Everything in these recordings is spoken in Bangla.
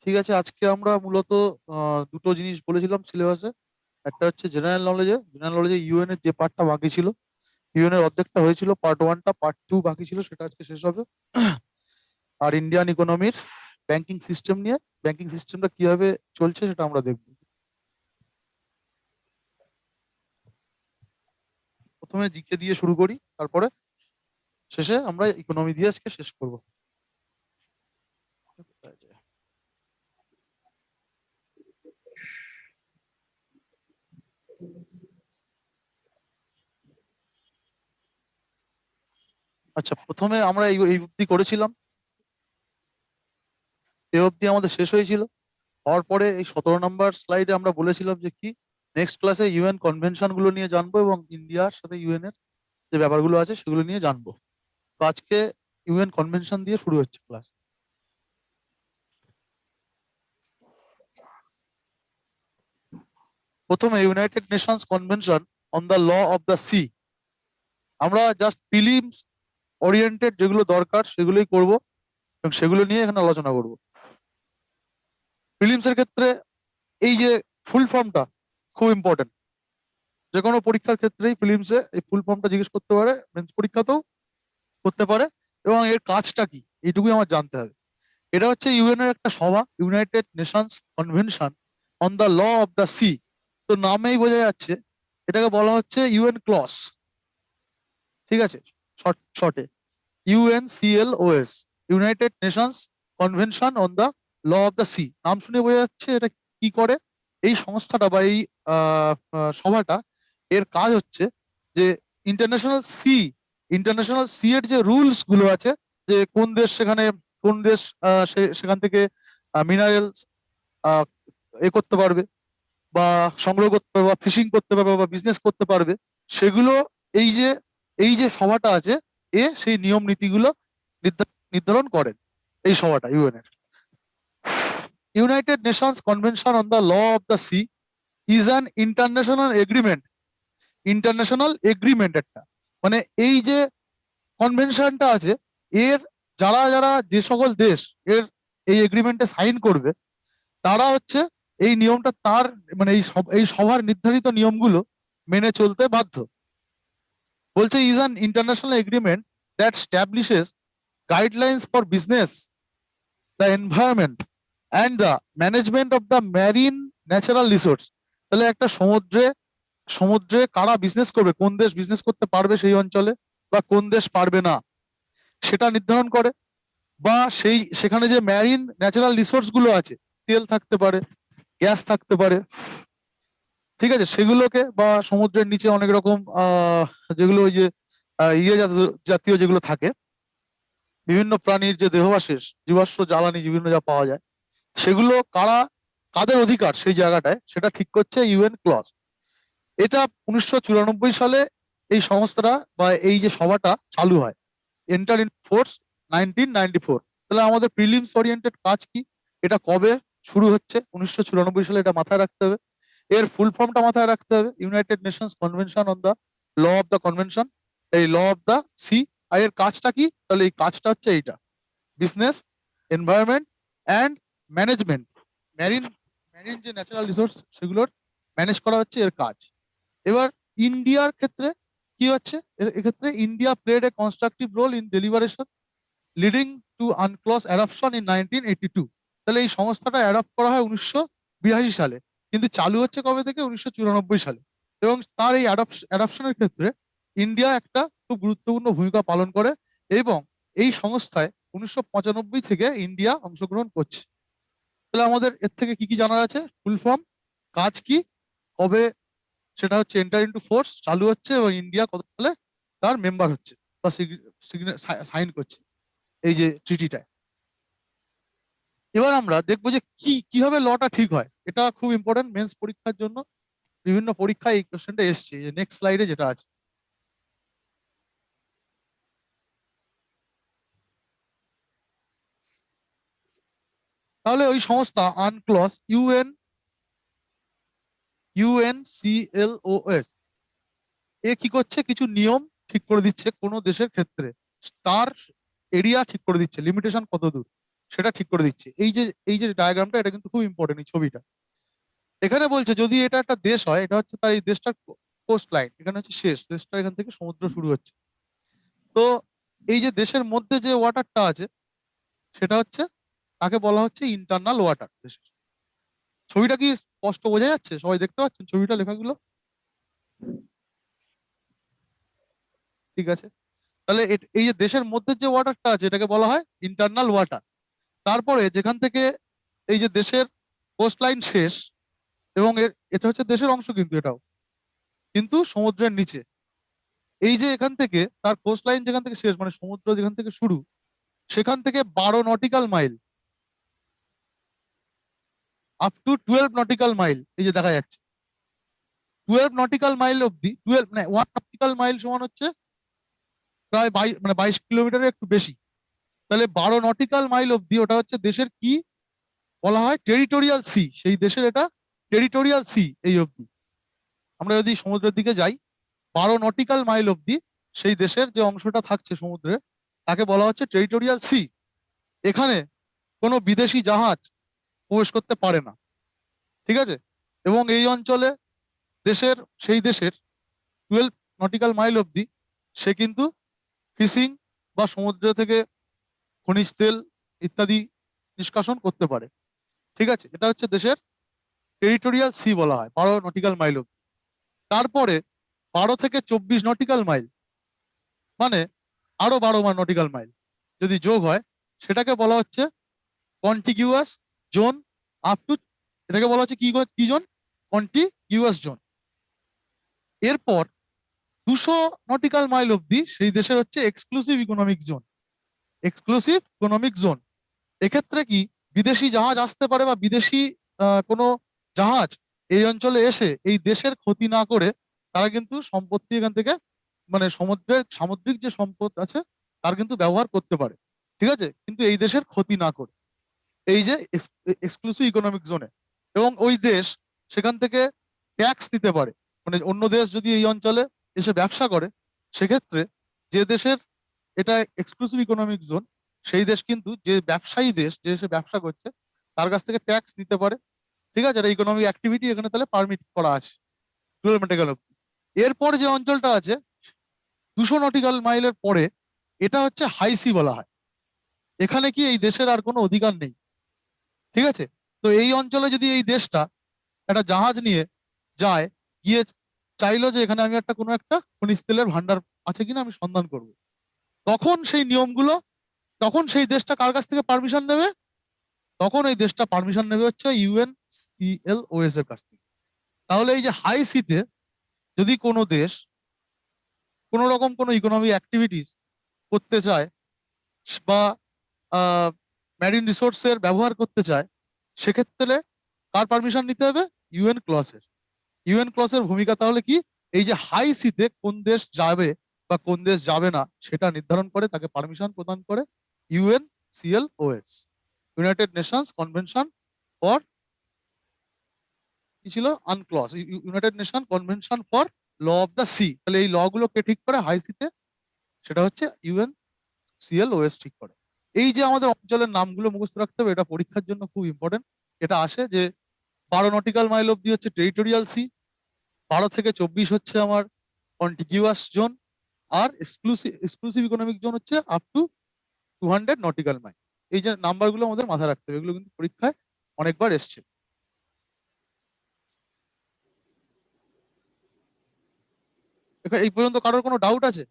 ঠিক আছে, আজকে আমরা মূলত দুটো জিনিস বলেছিলাম সিলেবাসে। একটা হচ্ছে জেনারেল নলেজে ইউএন এর যে পার্টটা বাকি ছিল, ইউএন এর অর্ধেকটা হয়েছিল, পার্ট 1টা, পার্ট 2 বাকি ছিল, সেটা আজকে শেষ হবে। আর ইন্ডিয়ান ইকোনমির ব্যাংকিং সিস্টেম নিয়ে, ব্যাংকিং সিস্টেমটা কিভাবে চলছে সেটা আমরা দেখব। প্রথমে জিকে দিয়ে শুরু করি, তারপরে শেষে আমরা ইকোনমি দিয়ে আজকে শেষ করব। আচ্ছা, প্রথমে আমরা এই এই অবধি করেছিলাম, এই অবধি আমাদের শেষ হয়েছিল। হওয়ার পরে এই 17 নম্বর স্লাইডে আমরা বলেছিলাম যে কি নেক্সট ক্লাসে ইউএন কনভেনশন গুলো নিয়ে জানবো এবং ইন্ডিয়ার সাথে ইউএন এর যে ব্যাপারগুলো আছে সেগুলো নিয়ে জানবো। তো আজকে ইউএন কনভেনশন দিয়ে শুরু হচ্ছে ক্লাস। প্রথমে United Nations convention on the law of the sea. আমরা জাস্ট প্রিলিমস ওরিয়েন্টেড যেগুলো দরকার সেগুলোই করব এবং সেগুলো নিয়ে এখানে আলোচনা করব। প্রিলিমস এর ক্ষেত্রে এই যে ফুল ফর্মটা খুব ইম্পর্টেন্ট। যে কোনো পরীক্ষার ক্ষেত্রেই প্রিলিমসে এই ফুল ফর্মটা জিজ্ঞেস করতে পারে, মেন্স পরীক্ষাতেও করতে পারে, এবং এর কাজটা কি এইটুকুই আমার জানতে হবে। এটা হচ্ছে ইউএন এর একটা সভা, United Nations convention on the law of the sea. তো নামেই বোঝা যাচ্ছে এটাকে বলা হচ্ছে ইউএন ক্লস। ঠিক আছে, শর্টে UNCLOS, United Nations convention on the law of the sea. নাম শুনে বোঝা যাচ্ছে এটা কি করে। এই সংস্থাটা বা এই সভাটা, এর কাজ হচ্ছে যে ইন্টারন্যাশনাল সি ইন্টারন্যাশনাল সি এর যে রুলস গুলো আছে, যে কোন দেশ সেখানে, কোন দেশ সেখান থেকে মিনারেলস এ করতে পারবে বা সংগ্রহ করতে পারবে বা ফিশিং করতে পারবে বা বিজনেস করতে পারবে, সেগুলো এই যে এই যে সভাটা আছে সেই নিয়ম নীতিগুলো নির্ধারণ করেন এই সভাটা ইউএন এর। United Nations convention on the law of the sea is an international agreement একটা, মানে এই যে কনভেনশনটা আছে, এর যারা যারা যে সকল দেশ এর এই এগ্রিমেন্টে সাইন করবে, তারা হচ্ছে এই নিয়মটা তার, মানে এই সভার নির্ধারিত নিয়মগুলো মেনে চলতে বাধ্য। বলছে is an international agreement that establishes guidelines for business, the environment and the management of the marine natural resource. তাহলে একটা সমুদ্রে সমুদ্রে কারা বিজনেস করবে, কোন দেশ বিজনেস করতে পারবে সেই অঞ্চলে বা কোন দেশ পারবে না, সেটা নির্ধারণ করে। বা সেখানে যে ম্যারিন ন্যাচারাল রিসোর্স গুলো আছে, তেল থাকতে পারে, গ্যাস থাকতে পারে, ঠিক আছে, সেগুলোকে, বা সমুদ্রের নিচে অনেক রকম যেগুলো ওই যে জাতীয় যেগুলো থাকে, বিভিন্ন প্রাণীর যে দেহাবশেষ, জীবাশ্ম জ্বালানি বিভিন্ন যা পাওয়া যায়, সেগুলো কাদের অধিকার সেই জায়গাটায়, সেটা ঠিক করছে ইউএন ক্লজ। এটা 1994 সালে এই সংস্থাটা বা এই যে সভাটা চালু হয়, এন্টার ইন ফোর্স 1994। তাহলে আমাদের প্রিলিমস ওরিয়েন্টেড কাজ কি, এটা কবে শুরু হচ্ছে 1994 সালে, এটা মাথায় রাখতে হবে। এর ফুল ফর্মটা মাথায় রাখতে হবে, United Nations convention on the law of the convention, এই ল অফ দ্য সি। আর এর কাজটা কি, তাহলে এই কাজটা হচ্ছে এইটা: business, environment and management, marine marine যে ন্যাচারাল রিসোর্স সেগুলোর ম্যানেজ করা হচ্ছে এর কাজ। এবার ইন্ডিয়ার ক্ষেত্রে কি হচ্ছে, এক্ষেত্রে India played a constructive role in deliberation leading to UNCLOS adoption in 1982। তাহলে এই সংস্থাটা অ্যাডপ্ট করা হয় 1982 সালে, কিন্তু চালু হচ্ছে কবে থেকে, 1994 সালে। এবং তার এই অ্যাডপশনের ক্ষেত্রে ইন্ডিয়া একটা খুব গুরুত্বপূর্ণ ভূমিকা পালন করে, এবং এই সংস্থায় 1995 থেকে ইন্ডিয়া অংশগ্রহণ করছে। তাহলে আমাদের এর থেকে কি কি জানার আছে, ফুল ফর্ম, কাজ কি, কবে সেটা হচ্ছে এন্টার ইন্টু ফোর্স চালু হচ্ছে, এবং ইন্ডিয়া কত সালে তার মেম্বার হচ্ছে বা সাইন করছে এই যে ট্রিটিটায়। এবার আমরা দেখবো যে কিভাবে লটা ঠিক হয়। এটা খুব ইম্পর্টেন্ট মেন্স পরীক্ষার জন্য, বিভিন্ন পরীক্ষায় এই কোশ্চেনটা এসছে, যে নেক্সট স্লাইডে যেটা আছে। তাহলে ওই সংস্থা আনক্লস ইউএনসিএলওএস এ কি করছে, কিছু নিয়ম ঠিক করে দিচ্ছে কোন দেশের ক্ষেত্রে, তার এরিয়া ঠিক করে দিচ্ছে, লিমিটেশন কত দূর। সেটা ঠিক করে দিচ্ছে। এই যে ডায়াগ্রামটা, এটা কিন্তু খুব ইম্পর্টেন্ট, এই ছবিটা। এখানে বলছে যদি এটা একটা দেশ হয়, এটা হচ্ছে তার এই দেশটার কোস্ট লাইন, এখানে হচ্ছে শেষ, দেশটা এখান থেকে সমুদ্র শুরু হচ্ছে। তো এই যে দেশের মধ্যে যে ওয়াটারটা আছে, সেটা হচ্ছে, তাকে বলা হচ্ছে ইন্টারনাল ওয়াটার দেশের। ছবিটা কি স্পষ্ট বোঝা যাচ্ছে? সবাই দেখতে পাচ্ছেন ছবিটা, লেখাগুলো? ঠিক আছে। তাহলে এই যে দেশের মধ্যে যে ওয়াটারটা আছে, এটাকে বলা হয় ইন্টারনাল ওয়াটার। তারপরে যেখান থেকে এই যে দেশের কোস্ট লাইন শেষ, এবং এটা হচ্ছে দেশের অংশ, কিন্তু এটাও কিন্তু সমুদ্রের নিচে। এই যে এখান থেকে তার কোস্ট লাইন যেখান থেকে শেষ, মানে সমুদ্র যেখান থেকে শুরু, সেখান থেকে 12 nautical mile up to 12 nautical mile, এই যে দেখা যাচ্ছে 12 নটিক্যাল মাইল অব্দি, 1 নটিক্যাল মাইল সমান হচ্ছে প্রায় 22 কিলোমিটারের একটু বেশি। তাহলে 12 নটিক্যাল মাইল অব্দি ওটা হচ্ছে দেশের কি বলা হয়? Territorial sea. সেই দেশের এটা টেরিটোরিয়াল সি এই অবধি। আমরা যদি সমুদ্রের দিকে যাই 12 নটিক্যাল মাইল অব্দি, সেই দেশের যে অংশটা থাকছে সমুদ্রে, তাকে বলা হচ্ছে টেরিটোরিয়াল সি। এখানে কোনো বিদেশি জাহাজ প্রবেশ করতে পারে না, ঠিক আছে? এবং এই অঞ্চলে দেশের, সেই দেশের 12 নটিক্যাল মাইল অব্দি সে কিন্তু ফিশিং বা সমুদ্র থেকে খনিজ তেল ইত্যাদি নিষ্কাশন করতে পারে, ঠিক আছে? এটা হচ্ছে দেশের টেরিটোরিয়াল সি বলা হয় 12 নটিক্যাল মাইল অব্দি। তারপরে 12 থেকে 24 নটিক্যাল মাইল, মানে আরো 12 নটিক্যাল মাইল যদি যোগ হয়, সেটাকে বলা হচ্ছে কন্টিগিউয়াস জোন আপ টু, এটাকে বলা হচ্ছে কি কি জোন? কন্টিগিউয়াস জোন। এরপর 200 নটিক্যাল মাইল অব্দি সেই দেশের হচ্ছে exclusive economic zone. Exclusive economic zone, এক্ষেত্রে কি বিদেশি জাহাজ আসতে পারে, বা বিদেশি কোনো জাহাজ এই অঞ্চলে এসে এই দেশের ক্ষতি না করে তারা কিন্তু সম্পত্তি এখান থেকে, মানে সামুদ্রিক যে সম্পদ আছে তার কিন্তু ব্যবহার করতে পারে, ঠিক আছে, কিন্তু এই দেশের ক্ষতি না করে, এই যে এক্সক্লুসিভ ইকোনমিক জোনে। এবং ওই দেশ সেখান থেকে ট্যাক্স দিতে পারে, মানে অন্য দেশ যদি এই অঞ্চলে এসে ব্যবসা করে, সেক্ষেত্রে যে দেশের এটা এক্সক্লুসিভ ইকোনমিক জোন, সেই দেশ কিন্তু, যে ব্যবসায়ী দেশ যে এসে ব্যবসা করছে, তার কাছ থেকে ট্যাক্স দিতে পারে, ঠিক আছে? এটা ইকোনমিক অ্যাক্টিভিটি এখানে তাহলে পারমিট করা আছে 12 নটিক্যাল অব্দি। এরপর যে অঞ্চলটা আছে 200 নটিক্যাল মাইলের পরে, এটা হচ্ছে হাই সি বলা হয়। এখানে কি এই দেশের আর কোনো অধিকার নেই, ঠিক আছে? তো এই অঞ্চলে যদি এই দেশটা একটা জাহাজ নিয়ে যায়, গিয়ে চাইলো যে এখানে আমি একটা কোনো একটা খনিজ তেলের ভান্ডার আছে কিনা আমি সন্ধান করব, তখন সেই নিয়মগুলো, তখন সেই দেশটা কার কাছ থেকে পারমিশন নেবে? তখন এই দেশটা পারমিশন নেবে হচ্ছে ইউএনসিএলওএস এর কাছ থেকে। তাহলে এই যে হাই সিতে যদি কোনো দেশ কোনো রকম কোনো ইকোনমিক অ্যাক্টিভিটিস করতে চায়, বা ম্যারিন রিসোর্সের ব্যবহার করতে চায়, সেক্ষেত্রে কার পারমিশন নিতে হবে? ইউএন ক্লসের। ইউএন ক্লসের ভূমিকা তাহলে কি? এই যে হাই সিতে কোন দেশ যাবে বা কোন দেশ যাবে না সেটা নির্ধারণ করে, তাকে পারমিশন প্রদান করে UNCLOS, United Nations Convention for, কি ছিল? UNCLOS, United Nation Convention for law of the sea. তাহলে এই ল গুলো কে ঠিক করে হাই সিতে? সেটা হচ্ছে ইউএনসিএলওএস ঠিক করে। এই যে আমাদের অঞ্চলের নামগুলো মুখস্থ রাখতে হবে, এটা পরীক্ষার জন্য খুব ইম্পর্টেন্ট। এটা আসে যে 12 নটিক্যাল মাইল অব্দি হচ্ছে টেরিটোরিয়াল সি, 12 থেকে 24 হচ্ছে আমার কন্টিগিউয়াস জোন, আর এক্সক্লুসিভ ইকোনমিক জোন হচ্ছে আপ টু 200 নটিক্যাল মাইল। এই যে নাম্বারগুলো আমাদের মাথায় রাখতে হবে, এগুলো কিন্তু পরীক্ষায় অনেকবার এসছে। এই পর্যন্ত কারোর কোনো ডাউট আছে?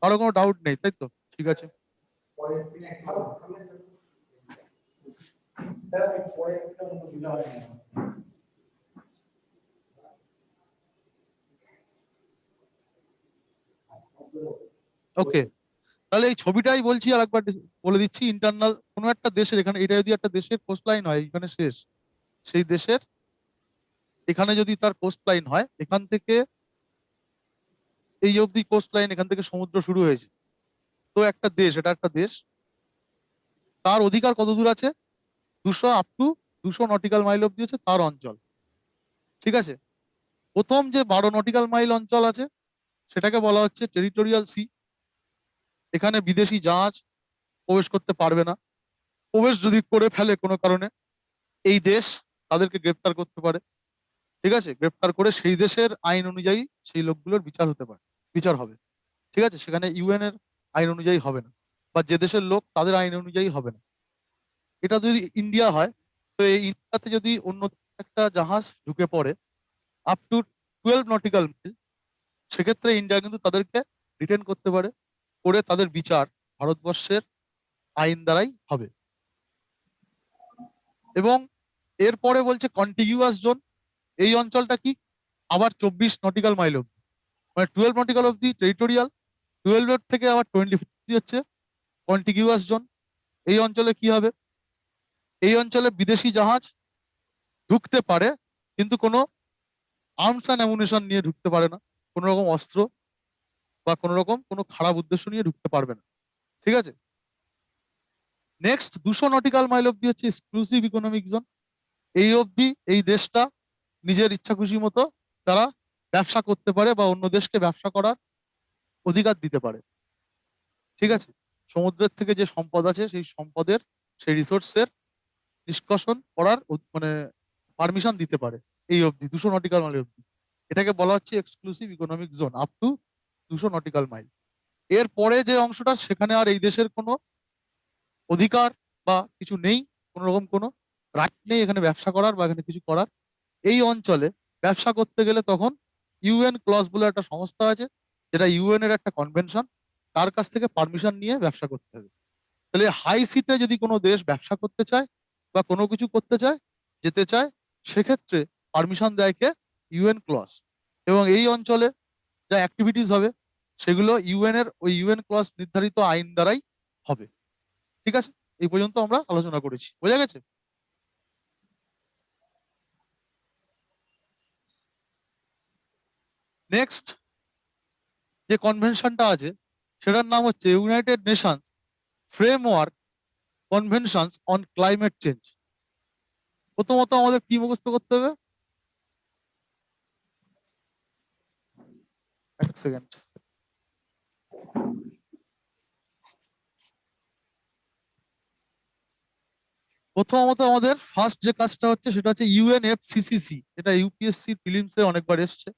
কারো কোনো ডাউট নেই, তাই তো? ঠিক আছে। ওকে, তাহলে এই ছবিটাই বলছি আর একবার বলে দিচ্ছি। ইন্টারনাল কোনো একটা দেশের, এখানে এটা যদি একটা দেশের কোস্ট লাইন হয়, এখানে শেষ, সেই দেশের এখানে যদি তার কোস্ট লাইন হয়, এখান থেকে এই অবধি কোস্ট লাইন, এখান থেকে সমুদ্র শুরু হয়েছে, তো একটা দেশ, এটা একটা দেশ, তার অধিকার কত দূর আছে? 200 আপ টু 200 নটিক্যাল মাইল অব্দি হচ্ছে তার অঞ্চল, ঠিক আছে? প্রথম যে 12 নটিক্যাল মাইল অঞ্চল আছে, সেটাকে বলা হচ্ছে টেরিটোরিয়াল সি। এখানে বিদেশি জাহাজ প্রবেশ করতে পারবে না। প্রবেশ যদি করে ফেলে কোনো কারণে, এই দেশ তাদেরকে গ্রেপ্তার করতে পারে। ঠিক আছে, গ্রেপ্তার করে সেই দেশের আইন অনুযায়ী সেই লোকগুলোর বিচার হতে পারে, বিচার হবে। ঠিক আছে, সেখানে ইউএন এর আইন অনুযায়ী হবে না, বা যে দেশের লোক তাদের আইন অনুযায়ী হবে না। এটা যদি ইন্ডিয়া হয়, তো এই ইন্ডিয়াতে যদি অন্য একটা জাহাজ ঢুকে পড়ে আপ টু 12 নটিক্যাল মাইল, সেক্ষেত্রে ইন্ডিয়া কিন্তু তাদেরকে রিটেন করতে পারে, করে তাদের বিচার ভারতবর্ষের আইন দ্বারাই হবে। এবং এরপরে বলছে কন্টিগুয়াস জোন। এই অঞ্চলটা কি, আবার 24 নটিক্যাল মাইল অব্দি, মানে 12 নটিক্যাল অব্দি টেরিটোরিয়াল, 12 থেকে আবার 24 হচ্ছে কন্টিগুয়াস জোন। এই অঞ্চলে কি হবে, এই অঞ্চলে বিদেশি জাহাজ ঢুকতে পারে, কিন্তু কোনো আর্মস অ্যান্ড অ্যামুনিশন নিয়ে ঢুকতে পারে না, কোনো রকম অস্ত্র বা কোনো রকম কোনো খারাপ উদ্দেশ্য নিয়ে ঢুকতে পারবে না। ঠিক আছে, নেক্সট 200 নটিক্যাল মাইল অব্দি হচ্ছে এক্সক্লুসিভ ইকোনমিক জোন। এই অবধি এই দেশটা নিজের ইচ্ছা খুশি মতো তারা ব্যবসা করতে পারে বা অন্য দেশকে ব্যবসা করার অধিকার দিতে পারে। ঠিক আছে, সমুদ্রের থেকে যে সম্পদ আছে সেই সম্পদের, সেই রিসোর্সের নিষ্কাশন করার মানে পারমিশন দিতে পারে এই অবধি, 200 নটিক্যাল মাইল অবধি। এটাকে বলা হচ্ছে exclusive economic zone, up to 200 nautical mile. এর পরে যে অংশটা, সেখানে আর এই দেশের কোনো অধিকার বা কিছু নেই, কোনো রকম কোনো রাইট নেই এখানে ব্যবসা করার বা এখানে কিছু করার। এই অঞ্চলে ব্যবসা করতে গেলে তখন ইউএন ক্লজ বলে একটা সংস্থা আছে, যেটা ইউএন এর একটা কনভেনশন, তার কাছ থেকে পারমিশন নিয়ে ব্যবসা করতে হবে। তাহলে হাই সিতে যদি কোনো দেশ ব্যবসা করতে চায় বা কোনো কিছু করতে চায়, যেতে চায়, সেক্ষেত্রে পারমিশন দেয় কে, ইউএন ক্লজ। এবং এই অঞ্চলে যা অ্যাক্টিভিটিস হবে সেগুলো ইউএন এর ওই ইউএন ক্লজ নির্ধারিত আইন দ্বারাই হবে। ঠিক আছে, এই পর্যন্ত আমরা আলোচনা করেছি, বোঝা গেছে? নেক্সট যে কনভেনশনটা আছে সেটার নাম হচ্ছে United Nations framework conventions on climate change. প্রথমত আমাদের কি মুখস্থ করতে হবে, এক সেকেন্ড। প্রথমত আমাদের ফার্স্ট যে কাজটা হচ্ছে সেটা হচ্ছে ইউএনএফসিসিসি, এটা ইউপিএসসি প্রিলিমসে অনেকবার এসছে।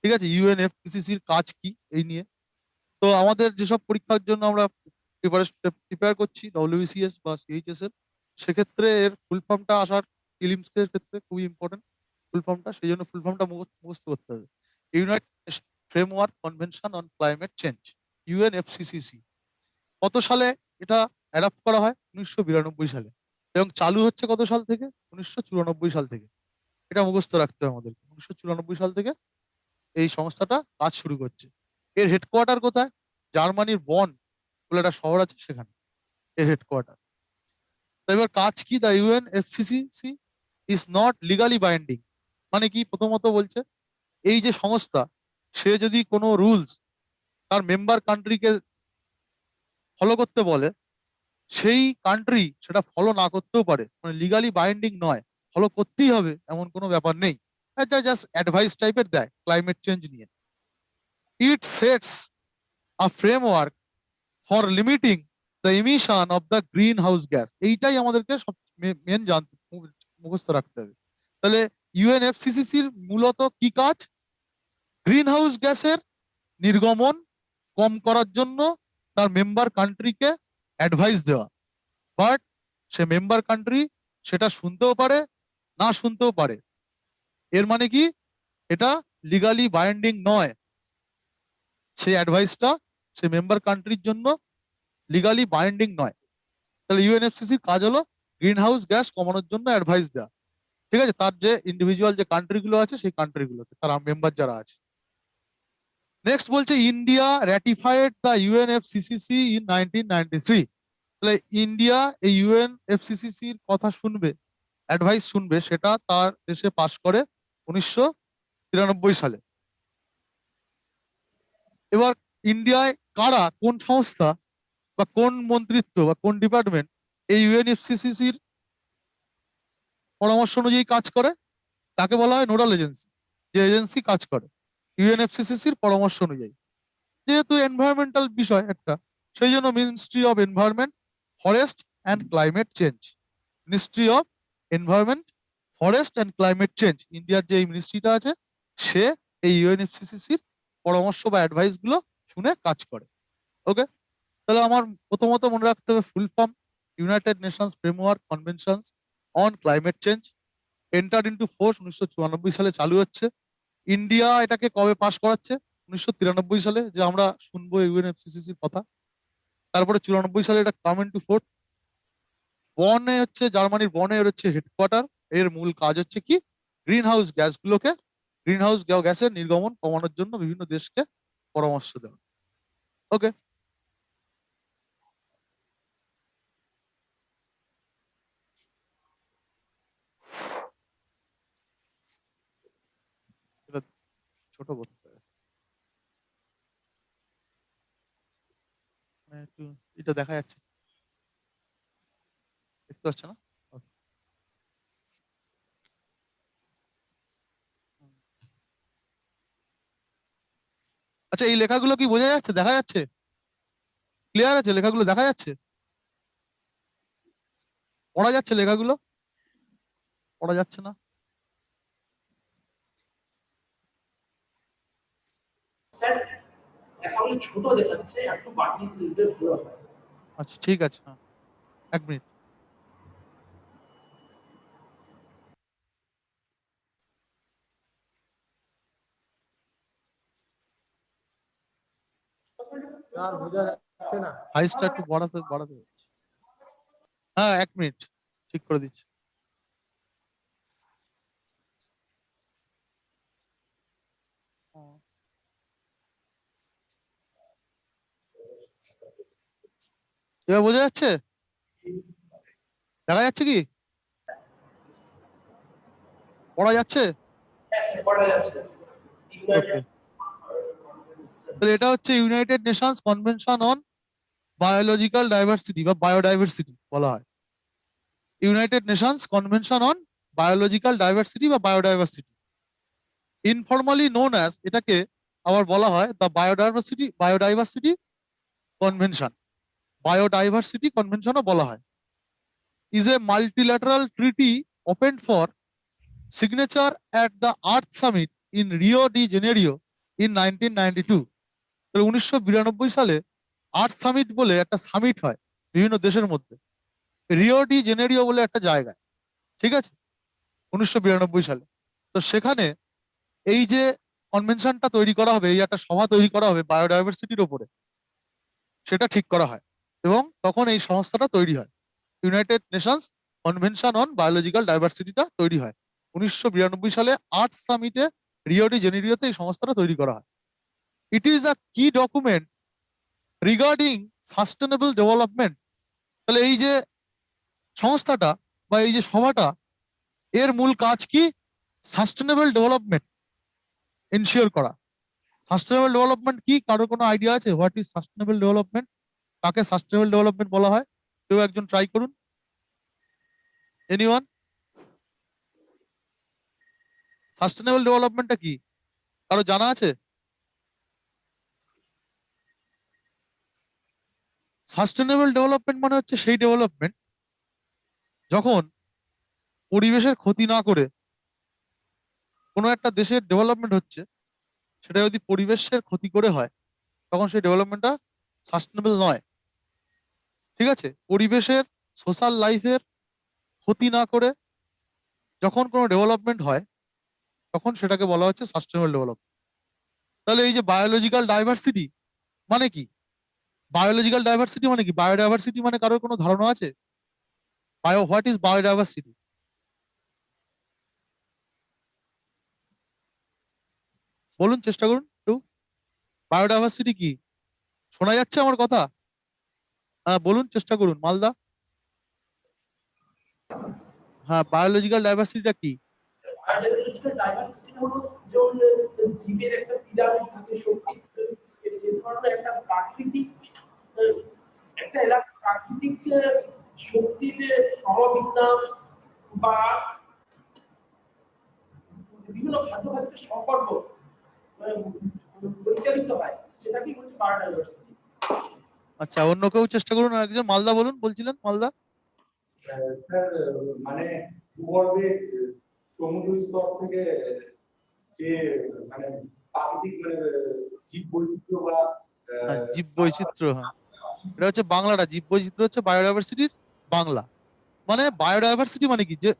ঠিক আছে, ইউএনএফসিসির কাজ কি এই নিয়ে। তো আমাদের যেসব পরীক্ষার জন্য আমরা প্রিপেয়ার করছি, ডব্লিউবিসিএস বা সিএইচএস এর, সেক্ষেত্রে এর ফুল ফর্মটা আসার প্রিলিমস এর ক্ষেত্রে খুবই ইম্পর্টেন্ট ফুল ফর্মটা, সেই জন্য ফুল ফর্মটা মুখস্থ করতে হবে। United framework convention on climate change, UNFCCC. কত সালে এটা অ্যাডাপ্ট করা হয়? 1992 সালে। এবং চালু হচ্ছে কত সাল থেকে? 1994 সাল থেকে। এটা মুখস্থ রাখতে হবে আমাদের, 1994 সাল থেকে এই সংস্থাটা কাজ শুরু করছে। এর হেডকোয়ার্টার কোথায়? জার্মানির বন বলে একটা শহর আছে, সেখানে এর হেডকোয়ার্টার। তো এবার কাজ কি? The UNFCCC is not legally binding. মানে কি? প্রথমত বলছে এই যে সংস্থা, সে যদি কোনো রুলস তার মেম্বার কান্ট্রিকে ফলো করতে বলে, সেই কান্ট্রি সেটা ফলো না করতেও পারে, মানে লিগালি বাইন্ডিং নয়, ফলো করতেই হবে এমন কোনো ব্যাপার নেই। এটা জাস্ট অ্যাডভাইস টাইপের দেয় ক্লাইমেট চেঞ্জ নিয়ে। It sets a framework for limiting the emission of the green house gas. এইটাই আমাদেরকে সব মেন জানতে, মুখস্থ রাখতে হবে। তাহলে ইউএনএফসিসিসির মূলত কি কাজ? গ্রিন হাউস গ্যাসের নির্গমন কম করার জন্য তার মেম্বার কান্ট্রিকে অ্যাডভাইস দেওয়া। বাট সে মেম্বার কান্ট্রি সেটা শুনতেও পারে, না শুনতেও পারে। এর মানে কি? এটা লিগালি বাইন্ডিং নয়, সেই অ্যাডভাইসটা সে মেম্বার কান্ট্রির জন্য লিগালি বাইন্ডিং নয়। তাহলে ইউএনএফসিসির কাজ হলো গ্রিন হাউস গ্যাস কমানোর জন্য অ্যাডভাইস দেওয়া। ঠিক আছে, তার যে ইন্ডিভিজুয়াল যে কান্ট্রিগুলো আছে সেই কান্ট্রিগুলোতে তার মেম্বার যারা আছে। নেক্সট বলছে ইন্ডিয়া র্যাটিফাইড দ্য ইউএনএফসিসিসি ইন 1993। তাহলে ইন্ডিয়া এই ইউএনএফসিসিসির কথা শুনবে, অ্যাডভাইস শুনবে, সেটা তার দেশে পাশ করে 1993 সালে। এবার ইন্ডিয়ায় কারা, কোন সংস্থা বা কোন মন্ত্রিত্ব বা কোন ডিপার্টমেন্ট এই ইউএনএফসিসিসির পরামর্শ অনুযায়ী কাজ করে? তাকে বলা হয় নোডাল এজেন্সি। যে এজেন্সি কাজ করে ইউএনএফসিসিসির পরামর্শ অনুযায়ী, যেহেতু এনভায়রনমেন্টাল বিষয় একটা, সেই জন্য ministry of environment, forest and climate change, ministry of environment, forest and climate change, ইন্ডিয়ার যে এই মিনিস্ট্রিটা আছে, সে এই ইউএনএফসিসিসির পরামর্শ বা অ্যাডভাইস গুলো শুনে কাজ করে। ওকে, তাহলে আমার প্রথমত মনে রাখতে হবে full form: United Nations framework conventions on climate change, enter into force 1994 সালে চালু হচ্ছে। ইন্ডিয়া এটাকে কবে পাশ করাচ্ছে? 1993 সালে, যে আমরা শুনবো ইউএনএফসিসির কথা। তারপরে 94 সালে এটা কাম ইন্টু ফোর্স। বনে হচ্ছে, জার্মানির বনে এর হচ্ছে হেডকোয়ার্টার। এর মূল কাজ হচ্ছে কি? গ্রিন হাউস গ্যাসগুলোকে, গ্রিন হাউস গ্যাসের নির্গমন কমানোর জন্য বিভিন্ন দেশকে পরামর্শ দেওয়া। ওকে, এটা ছোট করতে হবে, মানে একটু এটা দেখা যাচ্ছে, দেখতে পাচ্ছ না? Okay. আচ্ছা, এই লেখাগুলো কি বোঝা যাচ্ছে, দেখা যাচ্ছে, ক্লিয়ার আছে? লেখাগুলো দেখা যাচ্ছে, পড়া যাচ্ছে? লেখাগুলো পড়া যাচ্ছে না? স্যার অ্যাকাউন্ট ছোট দেখাচ্ছে, একটু বাড়িয়ে দিলে ভালো হয়। আচ্ছা ঠিক আছে, হ্যাঁ, 1 মিনিট। স্যার বোঝা যাচ্ছে না। সাইজটা একটু বাড়াতে বাড়াতে হচ্ছে। হ্যাঁ, 1 মিনিট, ঠিক করে দিচ্ছি। এবার বোঝা যাচ্ছে, দেখা যাচ্ছে কি, পড়া যাচ্ছে? পড়া যাচ্ছে। ওকে, তাহলে এটা হচ্ছে United Nations convention on biological diversity বা বায়োডাইভার্সিটি বলা হয়। United Nations convention on biological diversity বা বায়োডাইভার্সিটি, ইনফরমালি নোন অ্যাজ, এটাকে আবার বলা হয় দ্য বায়োডাইভার্সিটি কনভেনশন, বায়োডাইভার্সিটি কনভেনশনও বলা হয়। Is a multilateral treaty open for signature at the earth summit in Rio de Janeiro in 1992। 1992 সালে আর্থ সামিট বলে একটা সামিট হয় বিভিন্ন দেশের মধ্যে, রিও ডি জেনেরিও বলে একটা জায়গায়, ঠিক আছে, 1992 সালে। তো সেখানে এই যে কনভেনশনটা তৈরি করা হবে, এই একটা সভা তৈরি করা হবে বায়োডাইভার্সিটির ওপরে, সেটা ঠিক করা হয় এবং তখন এই সংস্থাটা তৈরি হয়, United Nations convention on biological ডাইভার্সিটিটা তৈরি হয় 1992 সালে আর্থ সামিটে, রিও ডি জেনেরিওতে এই সংস্থাটা তৈরি করা হয়। ইট ইজ আ কি ডকুমেন্ট রিগার্ডিং সাস্টেনেবল ডেভেলপমেন্ট। তাহলে এই যে সংস্থাটা বা এই যে সভাটা, এর মূল কাজ কি? সাস্টেনেবল ডেভেলপমেন্ট এনশিওর করা। সাস্টেনেবল ডেভেলপমেন্ট কি, কারোর কোনো আইডিয়া আছে? What is sustainable development? কাকে সাস্টেনেবল ডেভেলপমেন্ট বলা হয়? কেউ একজন ট্রাই করুন, এনিওয়ান? সাস্টেনেবল ডেভেলপমেন্টটা কি, কারো জানা আছে? সাস্টেনেবল ডেভেলপমেন্ট মানে হচ্ছে সেই ডেভেলপমেন্ট যখন পরিবেশের ক্ষতি না করে কোনো একটা দেশের ডেভেলপমেন্ট হচ্ছে, সেটা যদি পরিবেশের ক্ষতি করে হয়, তখন সেই ডেভেলপমেন্টটা সাস্টেনেবল নয়। ঠিক আছে, পরিবেশের, সোশ্যাল লাইফের ক্ষতি না করে যখন কোনো ডেভেলপমেন্ট হয়, তখন সেটাকে বলা হচ্ছে সাস্টেনেবল ডেভেলপমেন্ট। তাহলে এই যে বায়োলজিক্যাল ডাইভার্সিটি মানে কি? বায়োলজিক্যাল ডাইভার্সিটি মানে কি? বায়োডাইভার্সিটি মানে কারোর কোনো ধারণা আছে? What is biodiversity? বলুন, চেষ্টা করুন একটু। বায়োডাইভার্সিটি কি? শোনা যাচ্ছে আমার কথা? হ্যাঁ বলুন, চেষ্টা করুন মালদা। হ্যাঁ, বায়োলজিক্যাল ডাইভার্সিটিটা কি? বায়োলজিক্যাল ডাইভার্সিটি হলো যেমন জীবের একটা পিরামিড থাকে, শক্তি, সে ধরনের একটা প্রাকৃতিক একটা এলাকা, প্রাকৃতিক শক্তির ক্রমবিন্যাস বা বিভিন্ন খাদ্য খাদ্যের সম্পর্ক পরিচালিত হয়, সেটাকেই বলছে বায়োডাইভার্সিটি। আচ্ছা, অন্য কেউ চেষ্টা করুন, আরেকজন। মালদা বলুন, বলছিলেন মালদা। স্যার, মানে ভূগর্ভে সমুদ্র স্তর থেকে যে মানে প্রাকৃতিক মানে জীব বৈচিত্র্য বা হ্যাঁ, জীব বৈচিত্র্য, হ্যাঁ, এটা হচ্ছে বাংলাটা। জীব বৈচিত্র্য হচ্ছে বায়োডাইভার্সিটির বাংলা। মানে বায়োডাইভার্সিটি মানে কি, যে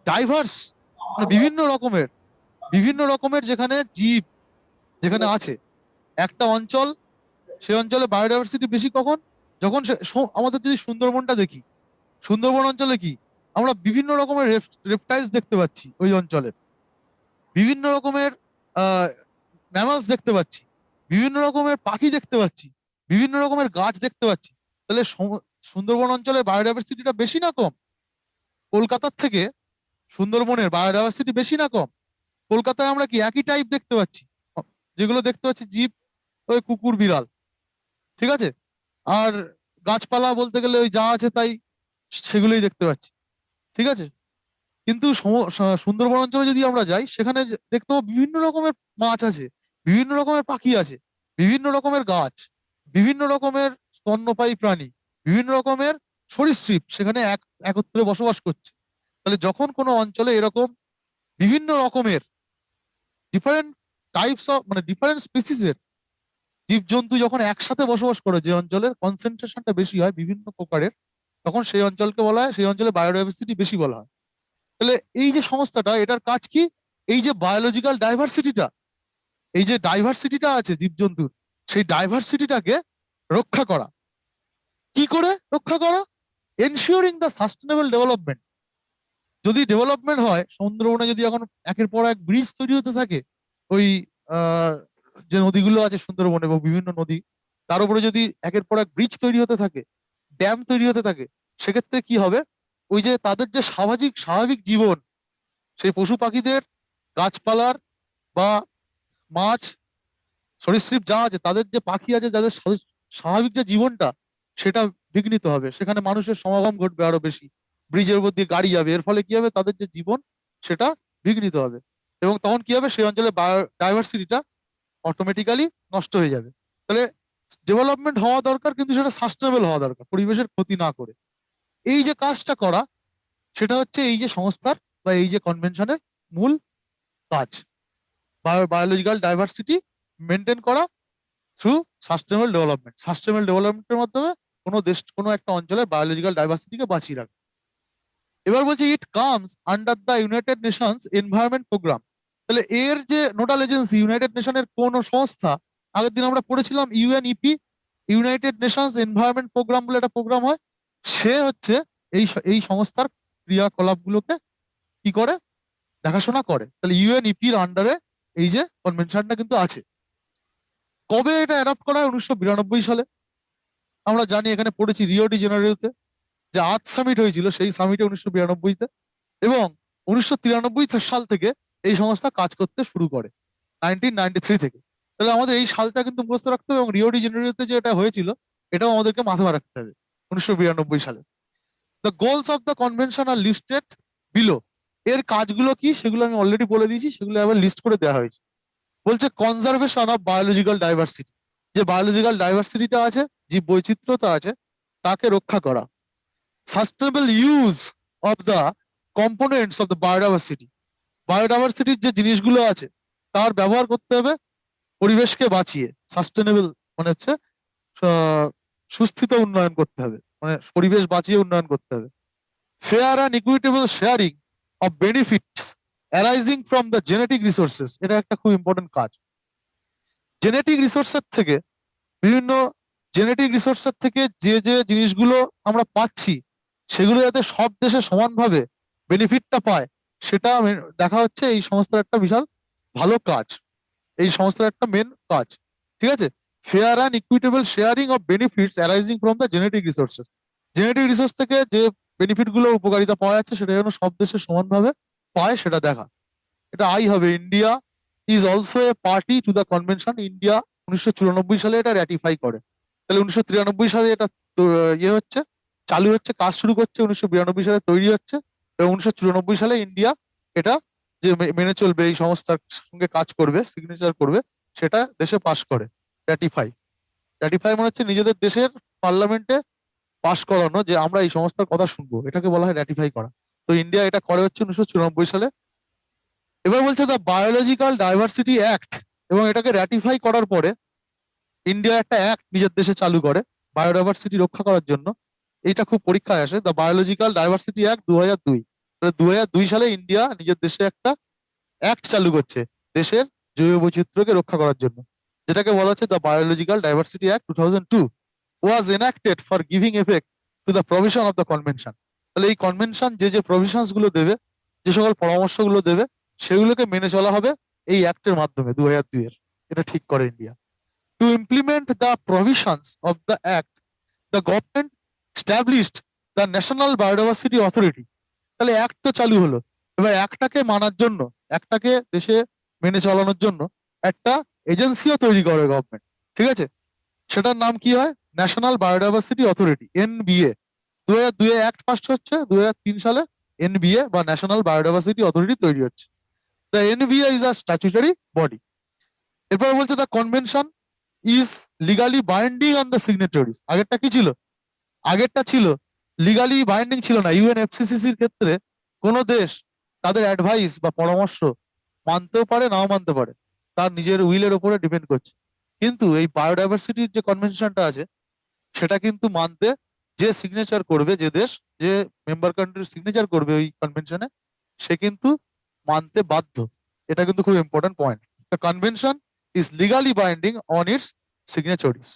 ডাইভার্স, মানে বিভিন্ন রকমের যেখানে জীব যেখানে আছে একটা অঞ্চল, সেই অঞ্চলে বায়োডাইভার্সিটি বেশি কখন, যখন আমাদের যদি সুন্দরবনটা দেখি, সুন্দরবন অঞ্চলে কি আমরা বিভিন্ন রকমের রেপটাইলস দেখতে পাচ্ছি, ওই অঞ্চলে বিভিন্ন রকমের ম্যামালস দেখতে পাচ্ছি, বিভিন্ন রকমের পাখি দেখতে পাচ্ছি, বিভিন্ন রকমের গাছ দেখতে পাচ্ছি। তাহলে সুন্দরবন অঞ্চলের বায়োডাইভার্সিটিটা বেশি না কম কলকাতার থেকে? সুন্দরবনের বায়োডাইভার্সিটি বেশি না কম? কলকাতায় আমরা কি একই টাইপ দেখতে পাচ্ছি, যেগুলো দেখতে পাচ্ছি জীব, ওই কুকুর বিড়াল, ঠিক আছে, আর গাছপালা বলতে গেলে ওই যা আছে তাই, সেগুলোই দেখতে পাচ্ছি, ঠিক আছে। কিন্তু সুন্দরবন অঞ্চলে যদি আমরা যাই, সেখানে দেখতে পাবো বিভিন্ন রকমের মাছ আছে, বিভিন্ন রকমের পাখি আছে, বিভিন্ন রকমের গাছ, বিভিন্ন রকমের স্তন্যপায়ী প্রাণী, বিভিন্ন রকমের সরীসৃপ সেখানে একত্রে বসবাস করছে। তাহলে যখন কোনো অঞ্চলে এরকম বিভিন্ন রকমের ডিফারেন্ট টাইপস অফ, মানে ডিফারেন্ট স্পিসিসের জীবজন্তু যখন একসাথে বসবাস করে, যে অঞ্চলের কনসেন্ট্রেশনটা বেশি হয় বিভিন্ন প্রকারের, তখন সেই অঞ্চলকে বলা হয়, সেই অঞ্চলে বায়োডাইভার্সিটি বেশি বলা হয়। তাহলে এই যে সংস্থাটা, এটার কাজ কি? এই যে বায়োলজিক্যাল ডাইভার্সিটিটা, এই যে ডাইভার্সিটিটা আছে জীবজন্তুর, সেই ডাইভার্সিটিটাকে রক্ষা করা। কি করে রক্ষা করা? Ensuring the sustainable development. যদি ডেভেলপমেন্ট হয় সুন্দরবনে, যদি এখন একের পর এক ব্রিজ তৈরি হতে থাকে, ওই আহ, যে নদীগুলো আছে সুন্দরবনে এবং বিভিন্ন নদী, তার উপরে যদি একের পর এক ব্রিজ তৈরি হতে থাকে, ড্যাম তৈরি হতে থাকে, সেক্ষেত্রে কি হবে? ওই যে তাদের যে স্বাভাবিক স্বাভাবিক জীবন, সেই পশু পাখিদের, গাছপালার বা মাছ, সরীসৃপ যা আছে, তাদের যে পাখি আছে, যাদের স্বাভাবিক যে জীবনটা, সেটা বিঘ্নিত হবে। সেখানে মানুষের সমাগম ঘটবে আরো বেশি, ব্রিজের উপর দিয়ে গাড়ি যাবে, এর ফলে কি হবে? তাদের যে জীবন, সেটা বিঘ্নিত হবে। এবং তখন কি হবে? সেই অঞ্চলে বায়োডাইভার্সিটিটা অটোমেটিক্যালি নষ্ট হয়ে যাবে। তাহলে ডেভেলপমেন্ট হওয়া দরকার, কিন্তু সেটা সাস্টেনেবল হওয়া দরকার, পরিবেশের ক্ষতি না করে। এই যে কাজটা করা, সেটা হচ্ছে এই যে সংস্থার বা এই যে কনভেনশনের মূল কাজ। বায়োলজিক্যাল ডাইভার্সিটি মেনটেন করা থ্রু সাস্টেনেবল ডেভেলপমেন্ট। সাস্টেনেবল ডেভেলপমেন্টের মাধ্যমে কোনো দেশ, কোনো একটা অঞ্চলের বায়োলজিক্যাল ডাইভার্সিটিকে বাঁচিয়ে রাখে। এবার বলছে it comes under the United Nations environment programme. তাহলে এর যে নোডাল এজেন্সি, ইউনাইটেড নেশনের কোন সংস্থা? আগের দিন আমরা পড়েছিলাম UNEP, United Nations environment programme বলে একটা প্রোগ্রাম হয়। সে হচ্ছে এই এই সংস্থার ক্রিয়াকলাপগুলোকে কি করে? দেখাশোনা করে। তাহলে ইউএনইপির আন্ডারে এই যে কনভেনশনটা কিন্তু আছে। কবে এটা অ্যাডপ্ট করা হয়? 1992 সালে। আমরা জানি, এখানে পড়েছি রিও ডি জেনারেওতে যে আর্থ সামিট হয়েছিল, সেই সামিটে 1992-তে। এবং 1993 সাল থেকে এই সংস্থা কাজ করতে শুরু করে, 1993 থেকে। তাহলে আমাদের এই সালটা কিন্তু মুখস্থ রাখতে হবে, এবং রিও ডি জেনারেওতে যে এটা হয়েছিল, এটাও আমাদেরকে মাথায় রাখতে হবে, 1992 সালে। The goals of the convention are listed below. এর কাজগুলো কি সেগুলো আমি অলরেডি বলে দিয়েছি, সেগুলো আবার লিস্ট করে দেওয়া হয়েছে। বলছে কনজারভেশন অফ বায়োলজিক্যাল ডাইভার্সিটি, যে বায়োলজিক্যাল ডাইভার্সিটিটা আছে, জীব বৈচিত্র্যতা আছে, তাকে রক্ষা করা। Sustainable use of the components of the biodiversity, বায়োডাইভার্সিটির যে জিনিসগুলো আছে তার ব্যবহার করতে হবে পরিবেশকে বাঁচিয়ে। সাস্টেনেবল মানে হচ্ছে সুস্থিত উন্নয়ন করতে হবে, মানে পরিবেশ বাঁচিয়ে উন্নয়ন করতে হবে। Fair and equitable sharing of benefit arising from the genetic resources, এটা একটা খুব ইম্পর্টেন্ট কাজ। জেনেটিক রিসোর্সের থেকে, বিভিন্ন জেনেটিক রিসোর্সের থেকে যে যে জিনিসগুলো আমরা পাচ্ছি, সেগুলো যাতে সব দেশে সমানভাবে বেনিফিটটা পায়, সেটা দেখা হচ্ছে এই সংস্থার একটা বিশাল ভালো কাজ, এই সংস্থার একটা মেন কাজ, ঠিক আছে। Fair and equitable sharing of benefits arising from the genetic resources, genetic resource থেকে যে বেনিফিট গুলো, উপকারিতা পাওয়া যাচ্ছে, সেটা যেন সব দেশে সমানভাবে পায়, সেটা দেখা। এটা আই হবে। India is also a party to the convention. India 1994 সালে এটা র্যাটিফাই করে। তাহলে 1993 সালে এটা ইয়ে হচ্ছে, চালু হচ্ছে, কাজ শুরু করছে, 1992 সালে তৈরি হচ্ছে, এবং 1994 সালে ইন্ডিয়া এটা যে মেনে চলবে, এই সংস্থার সঙ্গে কাজ করবে, সিগনেচার করবে, সেটা দেশে পাস করে, র্যাটিফাই। র্যাটিফাই মানে হচ্ছে নিজেদের দেশের পার্লামেন্টে পাশ করানো, যে আমরা এই সংস্থার কথা শুনবো, এটাকে বলা হয় র্যাটিফাই করা। তো ইন্ডিয়া এটা করে হচ্ছে 1994 সালে। এবার বলছে দ্য বায়োলজিক্যাল ডাইভার্সিটি অ্যাক্ট, এবং এটাকে র্যাটিফাই করার পরে ইন্ডিয়া একটা অ্যাক্ট নিজের দেশে চালু করে বায়োডাইভার্সিটি রক্ষা করার জন্য। এটা খুব পরীক্ষায় আসে, দ্য বায়োলজিক্যাল ডাইভার্সিটি অ্যাক্ট 2002। 2002 সালে ইন্ডিয়া নিজের দেশে একটা অ্যাক্ট চালু করছে দেশের জৈব বৈচিত্র্যকে রক্ষা করার জন্য, যেটাকে বলা হচ্ছে the biological diversity act 2002 was enacted for giving effect to the provision of the convention. তাহলে এই কনভেনশন যে প্রভিশনস গুলো দেবে, যে সকল পরামর্শগুলো দেবে, সেগুলোকে মেনে চলা হবে এই অ্যাক্টের মাধ্যমে 2002 এর। এটা ঠিক করে India. To implement the provisions of the Act, the government established the National Biodiversity Authority. তাহলে অ্যাক্ট তো চালু হলো, এবার অ্যাক্টটাকে মানার জন্য, অ্যাক্টটাকে দেশে মেনে চালানোর জন্য একটা এজেন্সিও তৈরি করে গভর্নমেন্ট। ঠিক আছে, সেটার নাম কি হয়? National biodiversity authority, NBA. 2002 act pass হচ্ছে, 2003 সালে এনবিএ বা ন্যাশনাল বায়োডাইভার্সিটি অথরিটি তৈরি হচ্ছে। The NBA is a statutory body. এরপর বলছে the convention is legally binding on the signatories. আগেরটা কি ছিল? আগেরটা ছিল লিগালি বাইন্ডিং ছিল না। ইউএনএফসিসিসির ক্ষেত্রে কোনো দেশ তাদের অ্যাডভাইস বা পরামর্শ মানতেও পারে, নাও মানতে পারে, তার নিজের উইলের উপরে ডিপেন্ড করছে। কিন্তু এই বায়োডাইভার্সিটির যে কনভেনশনটা আছে, সেটা কিন্তু মানতে যে সিগনেচার করবে, যে দেশ, যে মেম্বার কান্ট্রির সিগনেচার করবে ওই কনভেনশনে, সে কিন্তু মানতে বাধ্য। এটা কিন্তু খুব important point. The convention is legally binding on its signatories.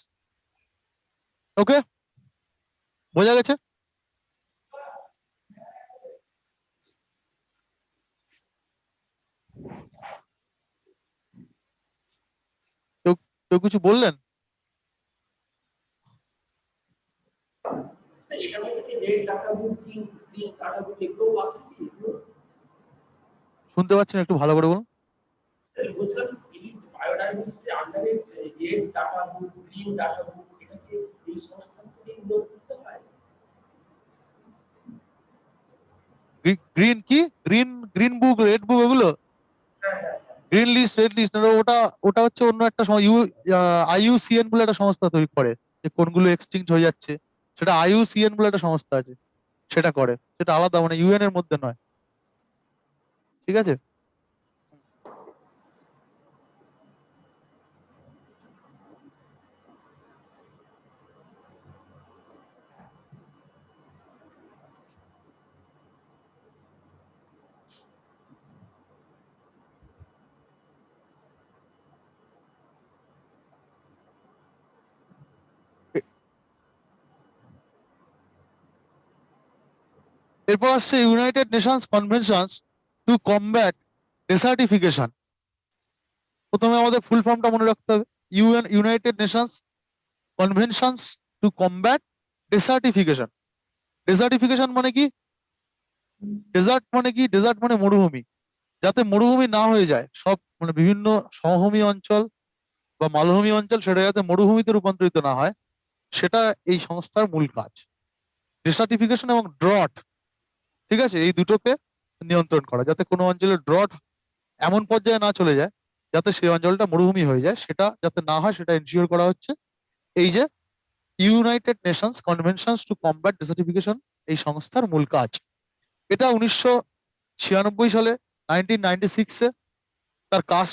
ওকে, বোঝা গেছে? কেউ কেউ কিছু বললেন? স্যার এটার মধ্যে কি red data book, green data book এগুলো আছে কি? শুনতে পাচ্ছেন? একটু ভালো করে বলুন। স্যার বলছিলাম এই বায়োডাইভার্সিটি আন্ডারে red data book, green data book, এটা কি এই সংস্থা থেকে লোক করতে হয়? গ্রিন কি? গ্রিন গ্রিন বুক, রেড বুক, এগুলো হ্যাঁ হ্যাঁ গ্রিন লিস্ট, রেড লিস্ট, ওটা ওটা হচ্ছে অন্য একটা আইইউসিএন বলে একটা সংস্থা তৈরি করে, যে কোনগুলো এক্সটিংক্ট হয়ে যাচ্ছে, সেটা আইইউসিএন বলে একটা সংস্থা আছে, সেটা করে। সেটা আলাদা, মানে ইউএন এর মধ্যে নয়। ঠিক আছে। এরপর আসছে United Nations conventions to combat desertification. প্রথমে আমাদের ফুল ফর্মটা মনে রাখতে হবে। United Nations conventions to combat desertification. Desertification মানে কি? ডেজার্ট মানে কি? ডেজার্ট মানে মরুভূমি। যাতে মরুভূমি না হয়ে যায়, সব মানে বিভিন্ন সমভূমি অঞ্চল বা মালভূমি অঞ্চল, সেটা যাতে মরুভূমিতে রূপান্তরিত না হয়, সেটা এই সংস্থার মূল কাজ। ডেসার্টিফিকেশন এবং ড্রট, ঠিক আছে, এই দুটোকে নিয়ন্ত্রণ করা, যাতে কোনো অঞ্চলের ড্রট এমন পর্যায়ে না চলে যায় যাতে সেই অঞ্চলটা মরুভূমি হয়ে যায়, সেটা যাতে না হয়, সেটা এনশিওর করা হচ্ছে এই যে United Nations conventions to combat desertification, এই সংস্থার মূল কাজ। এটা 1996 সালে, 1996-এ তার কাজ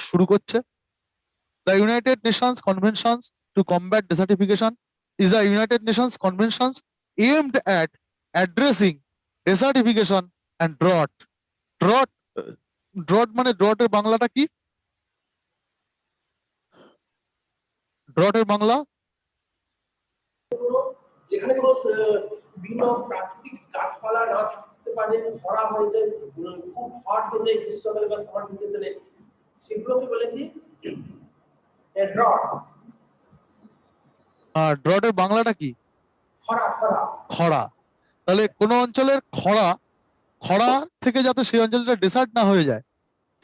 শুরু করছে। The United Nations conventions to combat desertification is the United Nations conventions aimed at addressing desertification and drought. Drought, drought মানে, ড্রটের বাংলাটা কি? ড্রটের বাংলা যেখানে কোনো বিভিন্ন প্রাকৃতিক গাছপালা না থাকতে পারে, খরা হয়ে যায়, খুব হট হয়ে যায় গ্রীষ্মকালে বা সামার ভ্যাকেশনে, সেগুলোকে বলে কি ড্রট। ড্রটের বাংলাটা কি? খরা খরা খরা। তাহলে কোনো অঞ্চলের খরা, খরা থেকে যাতে সেই অঞ্চলটা ডেসার্ট না হয়ে যায়,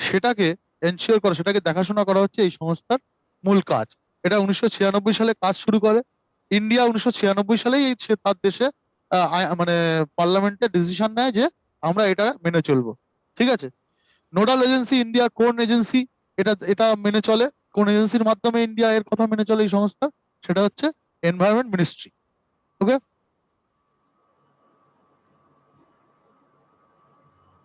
সেটাকে এনশিওর করা, সেটাকে দেখাশোনা করা হচ্ছে এই সংস্থার মূল কাজ। এটা 1996 সালে কাজ শুরু করে। ইন্ডিয়া 1996 সালেই তার দেশে মানে পার্লামেন্টে ডিসিশন নেয় যে আমরা এটা মেনে চলবো। ঠিক আছে। নোডাল এজেন্সি ইন্ডিয়ার কোন এজেন্সি এটা এটা মেনে চলে? কোন এজেন্সির মাধ্যমে ইন্ডিয়া এর কথা মেনে চলে এই সংস্থা? সেটা হচ্ছে এনভায়রনমেন্ট মিনিস্ট্রি। ওকে,